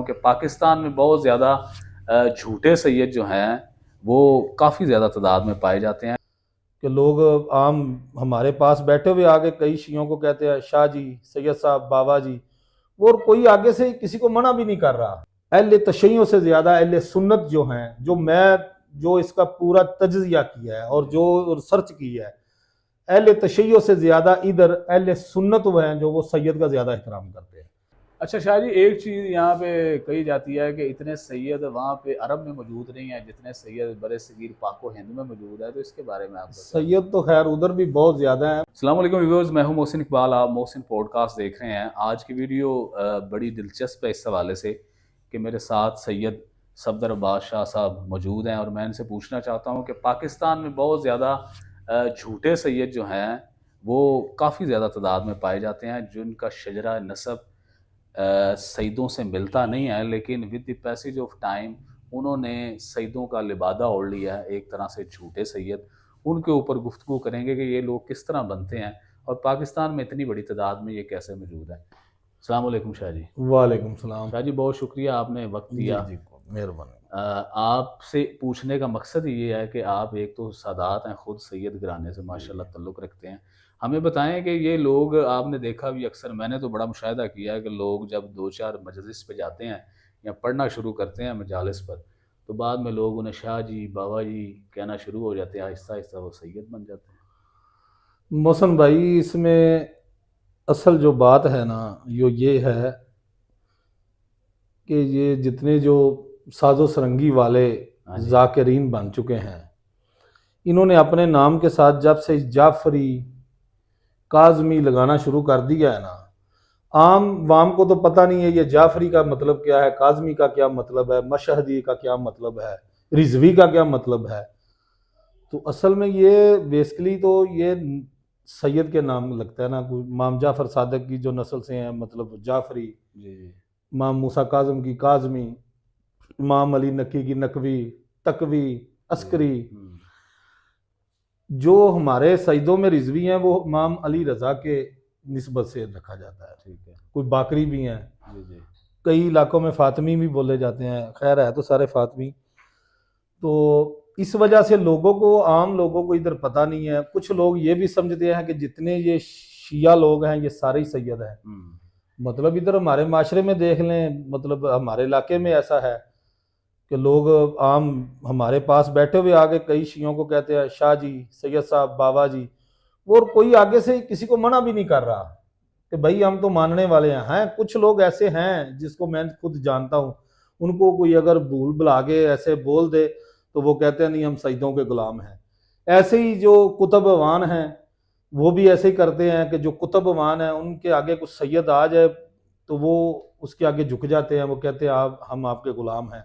कि पाकिस्तान में बहुत ज़्यादा झूठे सैयद जो हैं वो काफ़ी ज़्यादा तादाद में पाए जाते हैं कि लोग आम हमारे पास बैठे हुए आगे कई शियों को कहते हैं शाह जी, सैयद साहब, बाबा जी, और कोई आगे से किसी को मना भी नहीं कर रहा। अहले तशय्युं से ज़्यादा अहले सुन्नत जो हैं, जो इसका पूरा तज्ज़िया किया है और जो रिसर्च की है, अहले तशय्युं से ज़्यादा इधर अहले सुन्नत वो हैं जो वो सैयद का ज़्यादा एहतराम करते हैं। अच्छा शाह जी, एक चीज़ यहाँ पे कही जाती है कि इतने सैयद वहाँ पे अरब में मौजूद नहीं है जितने सैयद बरे सगीर पाको हिंद में मौजूद है, तो इसके बारे में आप सैयद तो खैर उधर भी बहुत ज़्यादा है। अस्सलाम वालेकुम व्यूअर्स, मैं हूँ मोहसिन इकबाल, आप मोहसिन पॉडकास्ट देख रहे हैं। आज की वीडियो बड़ी दिलचस्प है इस हवाले से कि मेरे साथ सैयद सफदर अब्बास शाह साहब मौजूद हैं और मैं इनसे पूछना चाहता हूँ कि पाकिस्तान में बहुत ज़्यादा झूठे सैयद जो हैं वो काफ़ी ज़्यादा तादाद में पाए जाते हैं, जिनका शजरा नसब सईदों से मिलता नहीं है, लेकिन with the passage of time उन्होंने सईदों का लिबादा ओढ़ लिया है, एक तरह से झूठे सैयद। उनके ऊपर गुफ्तगू करेंगे कि ये लोग किस तरह बनते हैं और पाकिस्तान में इतनी बड़ी तादाद में ये कैसे मौजूद है। अस्सलाम वालेकुम शाह जी। वालेकुम सलाम। शाह जी, बहुत शुक्रिया आपने वक्त दिया। जी मेहरबानी। आपसे पूछने का मकसद ये है कि आप एक तो सादात हैं, ख़ुद सैयद घराने से माशाल्लाह ताल्लुक़ रखते हैं। हमें बताएं कि ये लोग, आपने देखा भी अक्सर, मैंने तो बड़ा मुशाहिदा किया है कि लोग जब 2-4 मजलिस पे जाते हैं या पढ़ना शुरू करते हैं मजालिस पर, तो बाद में लोग उन्हें शाह जी, बाबा जी कहना शुरू हो जाते हैं। आहिस्ता आहिस्ता वो सैयद बन जाते हैं। मोहसिन भाई, इसमें असल जो बात है ना, ये है कि ये जितने जो साजो सरंगी वाले जाकिरीन बन चुके हैं, इन्होंने अपने नाम के साथ जब से जाफरी, काजमी लगाना शुरू कर दिया है ना, आम वाम को तो पता नहीं है ये जाफरी का मतलब क्या है, काजमी का क्या मतलब है, मशहदी का क्या मतलब है, रिजवी का क्या मतलब है। तो असल में ये बेसिकली तो ये सैयद के नाम लगता है ना, इमाम जाफर सादक की जो नस्ल से हैं, मतलब जाफरी, इमाम मूसा काजम की काजमी, इमाम अली नकी की नकवी, तकवी, अस्करी। जो हमारे सईदों में रिजवी हैं वो इमाम अली रज़ा के निस्बत से रखा जाता है। ठीक है। कोई बाकरी भी हैं, जी। कई इलाकों में फातमी भी बोले जाते हैं। खैर है तो सारे फातमी। तो इस वजह से लोगों को, आम लोगों को इधर पता नहीं है। कुछ लोग ये भी समझते हैं कि जितने ये शिया लोग हैं ये सारे ही सैयद हैं। मतलब इधर हमारे माशरे में देख लें, मतलब हमारे इलाके में ऐसा है कि लोग आम हमारे पास बैठे हुए आगे कई शियों को कहते हैं शाह जी, सैयद साहब, बाबा जी, और कोई आगे से किसी को मना भी नहीं कर रहा कि भाई हम तो मानने वाले हैं। कुछ लोग ऐसे हैं जिसको मैं खुद जानता हूँ, उनको कोई अगर भूल भुला के ऐसे बोल दे तो वो कहते हैं नहीं हम सईदों के गुलाम हैं। ऐसे ही जो कुतुबवान हैं वो भी ऐसे ही करते हैं कि जो कुतुबवान हैं उनके आगे कुछ सैयद आ जाए तो वो उसके आगे झुक जाते हैं, वो कहते हैं आप, हम आपके गुलाम हैं।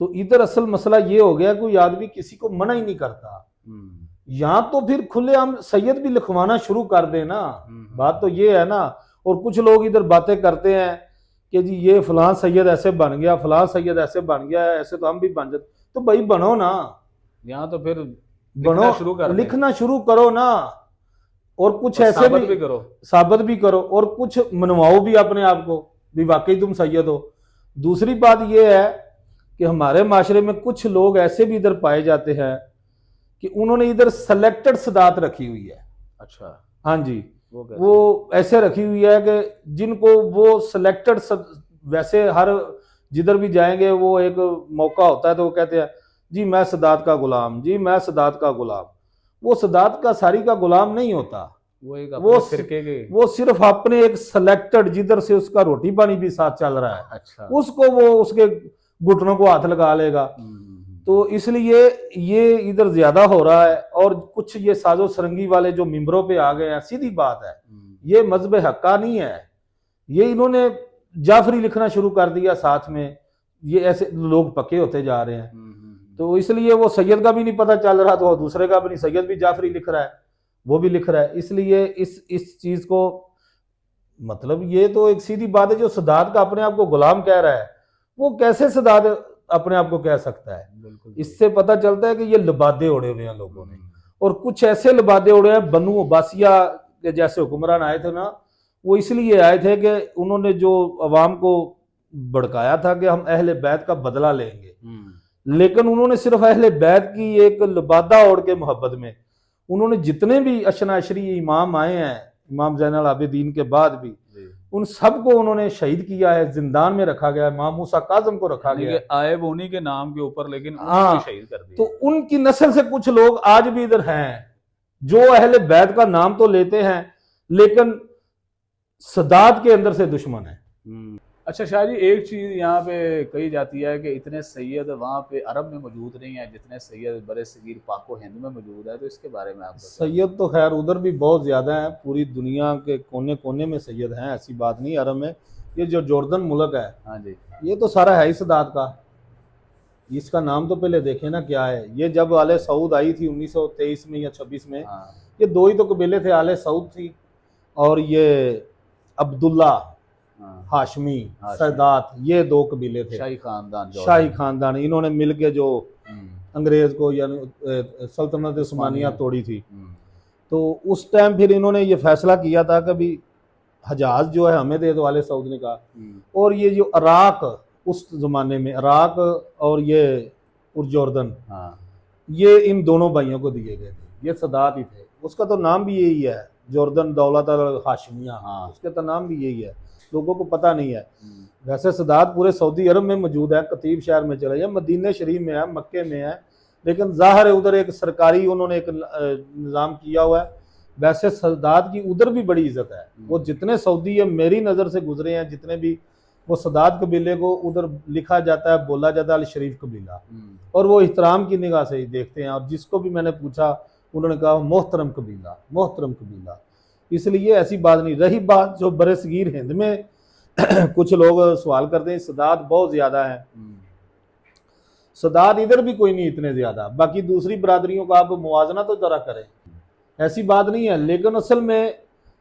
तो इधर असल मसला ये हो गया, कोई आदमी किसी को मना ही नहीं करता। यहाँ तो फिर खुले हम सैयद भी लिखवाना शुरू कर दे ना, बात तो ये है ना। और कुछ लोग इधर बातें करते हैं कि जी ये फलां सैयद ऐसे बन गया, फलां सैयद ऐसे बन गया, ऐसे तो हम भी बन जाते। तो भाई बनो ना, यहाँ तो फिर बनो, लिखना शुरू करो ना। और कुछ ऐसे भी करो, साबित भी करो, और कुछ मनवाओ भी अपने आप को भी वाकई तुम सैयद हो। दूसरी बात यह है कि हमारे माशरे में कुछ लोग ऐसे भी इधर पाए जाते हैं कि उन्होंने इधर सेलेक्टेड सदात रखी हुई है। अच्छा, हाँ जी, वो ऐसे रखी हुई है कि जिनको वो सिलेक्टेड, वैसे हर जिधर भी जाएंगे वो एक मौका होता है तो वो कहते हैं जी मैं सदात का गुलाम, जी मैं सदात का गुलाम। वो सदात का सारी का गुलाम नहीं होता, वो सिर्फ अपने एक सिलेक्टेड, जिधर से उसका रोटी पानी भी साथ चल रहा है, अच्छा, उसको वो उसके घुटनों को हाथ लगा लेगा। तो इसलिए ये इधर ज्यादा हो रहा है। और कुछ ये साजो सरंगी वाले जो मिंबरों पे आ गए हैं, सीधी बात है, ये मजहब हक्का नहीं है, ये इन्होंने जाफरी लिखना शुरू कर दिया, साथ में ये ऐसे लोग पक्के होते जा रहे हैं। तो इसलिए वो सैयद का भी नहीं पता चल रहा, तो दूसरे का भी नहीं, सैयद भी जाफरी लिख रहा है, वो भी लिख रहा है। इसलिए इस चीज को, मतलब ये तो एक सीधी बात है, जो सदात का अपने आप को गुलाम कह रहा है वो कैसे सदात अपने आप को कह सकता है। इससे पता चलता है कि ये लिबादे उड़े हुए हैं लोगों ने। और कुछ ऐसे लिबादे उड़े हैं, बनु अब्बासिया के जैसे हुक्मरान आए थे ना, वो इसलिए आए थे कि उन्होंने जो अवाम को भड़काया था कि हम अहले बैत का बदला लेंगे, लेकिन उन्होंने सिर्फ अहले बैत की एक लिबादा ओढ़ के मोहब्बत में उन्होंने जितने भी अशना अशरी इमाम आए हैं, इमाम ज़ैनुल आबिदीन के बाद भी, उन सबको उन्होंने शहीद किया है, जिंदान में रखा गया है। इमाम मूसा काज़म को रखा गया है, आए वो उन्हीं के नाम के ऊपर, लेकिन हाँ, शहीद कर दिया। तो उनकी नस्ल से कुछ लोग आज भी इधर हैं जो अहले बैत का नाम तो लेते हैं लेकिन सदात के अंदर से दुश्मन है। अच्छा शाह जी, एक चीज़ यहाँ पे कही जाती है कि इतने सैयद वहाँ पे अरब में मौजूद नहीं है जितने सैयद बरे सगीर पाको हिंद में मौजूद है, तो इसके बारे में आप सैयद तो खैर उधर भी बहुत ज़्यादा है, पूरी दुनिया के कोने कोने में सैयद हैं, ऐसी बात नहीं। अरब में ये जो जॉर्डन मुल्क है, हाँ जी, ये तो सारा है ही सदात का। इसका नाम तो पहले देखे ना क्या है। ये जब आले सऊद आई थी 1923 में या 26 में, ये दो ही तो कबीले थे, आले सऊद थी और ये अब्दुल्ला हाशमी सदात, ये दो कबीले थे, शाही खानदान। इन्होंने मिलके जो अंग्रेज को यानी सल्तनत उस्मानिया तोड़ी थी, तो उस टाइम फिर इन्होंने ये फैसला किया था कि भी हजाज जो है हमें दे दो, आले सऊद ने कहा। और ये जो इराक उस जमाने में, इराक और ये जॉर्डन, ये इन दोनों भाइयों को दिए गए थे, ये सदात ही थे। उसका तो नाम भी यही है, जॉर्डन दौलत अल हाशमिया, उसके तो नाम भी यही है, लोगों को पता नहीं है। वैसे सदात पूरे सऊदी अरब में मौजूद है, कतीब शहर में चले जाए, मदीने शरीफ में है, मक्के में है, लेकिन जाहिर है उधर एक सरकारी उन्होंने एक निज़ाम किया हुआ है। वैसे सदात की उधर भी बड़ी इज्जत है। वो जितने सऊदी है मेरी नज़र से गुजरे हैं, जितने भी, वो सदात कबीले को उधर लिखा जाता है, बोला जाता है अल शरीफ कबीला, और वो एहतराम की निगाह से ही देखते हैं। और जिसको भी मैंने पूछा उन्होंने कहा मोहतरम कबीला, मोहतरम कबीला। इसलिए ऐसी बात नहीं रही। बात जो बरे सगीर हिंद में कुछ लोग सवाल करते हैं, सदात बहुत ज़्यादा है, सदात इधर भी कोई नहीं इतने ज़्यादा। बाकी दूसरी बरादरियों का आप मुवाजना तो ज़रा करें, ऐसी बात नहीं है। लेकिन असल में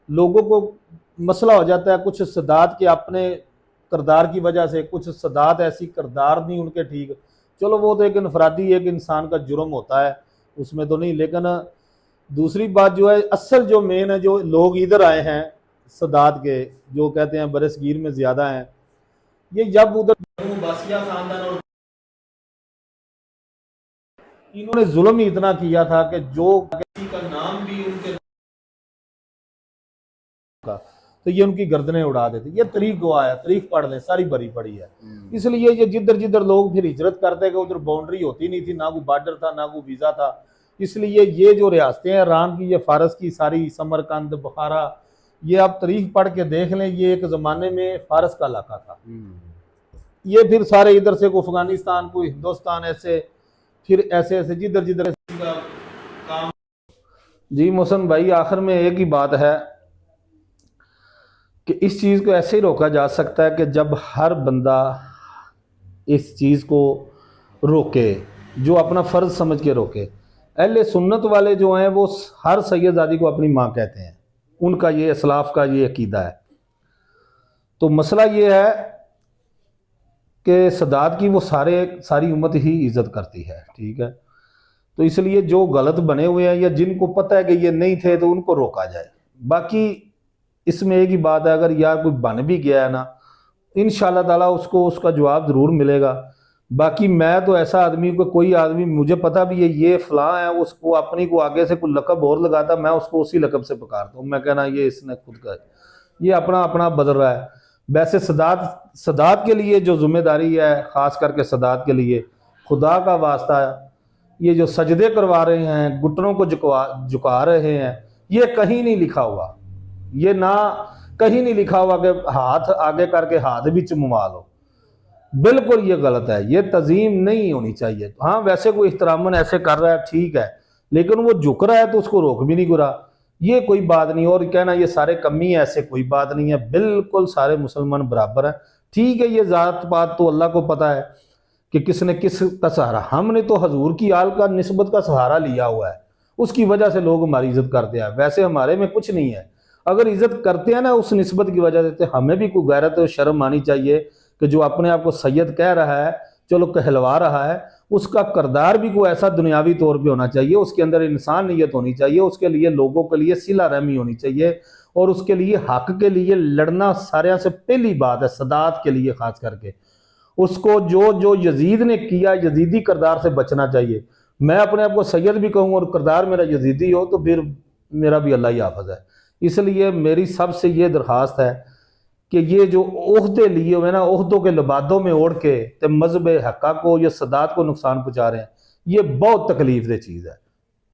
लोगों को मसला हो जाता है कुछ सदात के अपने किरदार की वजह से, कुछ सदात ऐसी किरदार नहीं उनके ठीक, चलो वो तो एक इनफरादी एक इंसान का जुर्म होता है, उसमें तो नहीं। लेकिन दूसरी बात जो है, असल जो मेन है, जो लोग इधर आए हैं सदात के, जो कहते हैं बरे सगीर में ज़्यादा हैं, ये जब उधर खानदान और इन्होंने जुल्म ही इतना किया था कि जो किसी का नाम भी उनके का, तो ये उनकी गर्दनें उड़ा देते। ये तारीख गवाह है, तारीख पढ़ लें, सारी भरी पड़ी है। इसलिए ये जिधर जिधर लोग फिर हिजरत करते गए, उधर बाउंड्री होती नहीं थी, ना कोई बॉर्डर था, ना कोई वीज़ा था। इसलिए ये जो रियासतें हैं ईरान की, ये फारस की सारी, समरकंद, बुखारा, ये आप तारीख पढ़ के देख लें, ये एक ज़माने में फारस का इलाका था। ये फिर सारे इधर से को अफगानिस्तान, कोई हिंदुस्तान, ऐसे फिर ऐसे ऐसे जिधर जिधर काम। जी मोहसन भाई, आखिर में एक ही बात है कि इस चीज़ को ऐसे ही रोका जा सकता है कि जब हर बंदा इस चीज़ को रोके, जो अपना फ़र्ज़ समझ के रोके। अहले सुन्नत वाले जो हैं वो हर सैयदादी को अपनी माँ कहते हैं, उनका ये असलाफ का ये अकीदा है। तो मसला ये है कि सदात की वो सारी उम्मत ही इज़्ज़त करती है, ठीक है। तो इसलिए जो गलत बने हुए हैं या जिनको पता है कि ये नहीं थे, तो उनको रोका जाए। बाकी इसमें एक ही बात है, अगर यार कोई बन भी गया है ना, इंशाअल्लाह ताला उसको उसका जवाब ज़रूर मिलेगा। बाकी मैं तो ऐसा आदमी को, कोई आदमी मुझे पता भी है ये फ़लाँ है, उसको अपनी को आगे से कोई लकब और लगाता, मैं उसको उसी लकब से पुकारता हूँ। मैं कहना ये इसने खुद का, ये अपना अपना बदल रहा है। वैसे सदात के लिए जो जिम्मेदारी है, ख़ास करके सदात के लिए, खुदा का वास्ता है, ये जो सजदे करवा रहे हैं, घुटनों को झुका रहे हैं, ये कहीं नहीं लिखा हुआ। ये ना कहीं नहीं लिखा हुआ कि हाथ आगे करके हाथ भी चुमवा लो, बिल्कुल ये गलत है, ये तज़ीम नहीं होनी चाहिए। हाँ वैसे कोई इहतरामन ऐसे कर रहा है ठीक है, लेकिन वो झुक रहा है तो उसको रोक भी नहीं गुरा, ये कोई बात नहीं। और कहना ये सारे कमी है, ऐसे कोई बात नहीं है, बिल्कुल सारे मुसलमान बराबर हैं। ठीक है, ये ज़ात पात तो अल्लाह को पता है कि किसने किस का सहारा, हमने तो हजूर की आल का निस्बत का सहारा लिया हुआ है, उसकी वजह से लोग हमारी इज्जत करते हैं। वैसे हमारे में कुछ नहीं है, अगर इज्जत करते हैं ना उस निस्बत की वजह से, हमें भी कोई गैरत और शर्म आनी चाहिए कि जो अपने आप को सैयद कह रहा है, चलो कहलवा रहा है, उसका किरदार भी कोई ऐसा दुनियावी तौर पे होना चाहिए, उसके अंदर इंसान नीयत होनी चाहिए, उसके लिए लोगों के लिए सिला रहमी होनी चाहिए, और उसके लिए हक के लिए लड़ना सारे से पहली बात है, सदात के लिए खास करके। उसको जो जो यजीद ने किया, यजीदी किरदार से बचना चाहिए। मैं अपने आप को सैयद भी कहूँ और किरदार मेरा यजीदी हो तो फिर मेरा भी अल्लाह ही हाफिज है। इसलिए मेरी सबसे ये दरख्वास्त है कि ये जो ओहदे लिए हुए ना, ओहदों के लबादों में ओढ़ के मजहब हक्का को या सदात को नुकसान पहुंचा रहे हैं, ये बहुत तकलीफ दे चीज़ है।